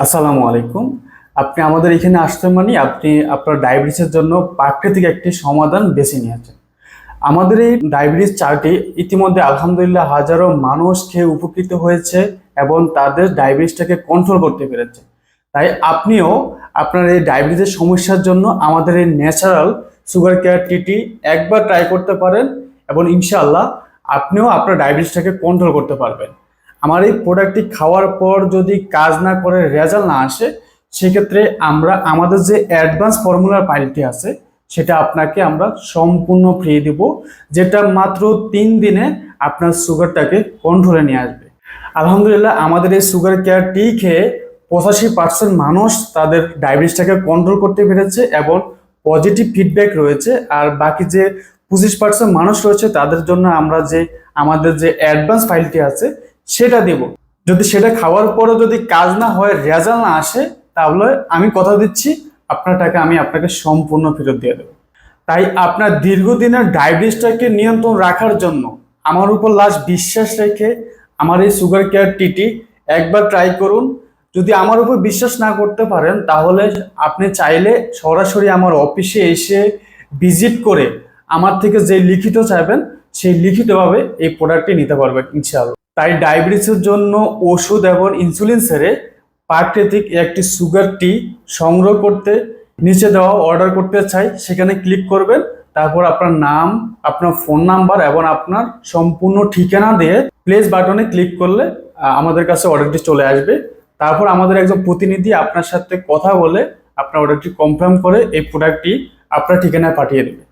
আসসালামু আলাইকুম। আপনি আমাদের এখানে আসতে মানে আপনি আপনার ডায়াবেটিসের জন্য প্রাকৃতিক একটি সমাধান বেছে নিয়েছেন। আমাদের এই ডায়াবেটিস চার্টে ইতিমধ্যে আলহামদুলিল্লাহ হাজারো মানুষ খেয়ে উপকৃত হয়েছে এবং তাদের ডায়াবেটিসটাকে কন্ট্রোল করতে পেরেছে। তাই আপনিও আপনার এই ডায়াবেটিসের সমস্যার জন্য আমাদের এই ন্যাচারাল সুগার কেয়ার টিটি একবার ট্রাই করতে পারেন এবং ইনশাআল্লাহ আপনিও আপনার ডায়াবেটিসটাকে কন্ট্রোল করতে পারবেন। আমার এই প্রোডাক্টটি খাওয়ার পর যদি কাজ না করে রেজাল্ট না আসে, সেক্ষেত্রে আমরা আমাদের যে অ্যাডভান্স ফর্মুলার ফাইলটি আছে সেটা আপনাকে আমরা সম্পূর্ণ ফ্রি দিব, যেটা মাত্র 3 দিনে আপনার সুগারটাকে কন্ট্রোলে নিয়ে আসবে। আলহামদুলিল্লাহ আমাদের এই সুগার কেয়ার টি খেয়ে 85% মানুষ তাদের ডায়াবেটিসটাকে কন্ট্রোল করতে পেরেছে এবং পজিটিভ ফিডব্যাক রয়েছে। আর বাকি যে 25% মানুষ রয়েছে তাদের জন্য আমরা যে আমাদের যে অ্যাডভান্স ফাইলটি আছে সেটা দেব। যদি সেটা খাওয়ার পরে যদি কাজ না হয়, রেজাল্ট না আসে, তাহলে আমি কথা দিচ্ছি আপনার টাকা আমি আপনাকে সম্পূর্ণ ফেরত দিয়ে দেবো। তাই আপনার দীর্ঘদিনের ডায়াবেটিসটাকে নিয়ন্ত্রণ রাখার জন্য আমার উপর লাস্ট বিশ্বাস রেখে আমার এই সুগার কেয়ার টিটি একবার ট্রাই করুন। যদি আমার উপর বিশ্বাস না করতে পারেন তাহলে আপনি চাইলে সরাসরি আমার অফিসে এসে ভিজিট করে আমার থেকে যে লিখিত চাইবেন সেই লিখিতভাবে এই প্রোডাক্টটি নিতে পারবেন ইনশাআল্লাহ। তাই ডায়াবেটিসের জন্য ওষুধ এবং ইনসুলিন ছেড়ে প্রাকৃতিক একটি সুগার টি সংগ্রহ করতে নিচে দেওয়া অর্ডার করতে চাই, সেখানে ক্লিক করবেন। তারপর আপনার নাম, আপনার ফোন নাম্বার এবং আপনার সম্পূর্ণ ঠিকানা দিয়ে প্লেস বাটনে ক্লিক করলে আমাদের কাছে অর্ডারটি চলে আসবে। তারপর আমাদের একজন প্রতিনিধি আপনার সাথে কথা বলে আপনার অর্ডারটি কনফার্ম করে এই প্রোডাক্টটি আপনার ঠিকানায় পাঠিয়ে দেবে।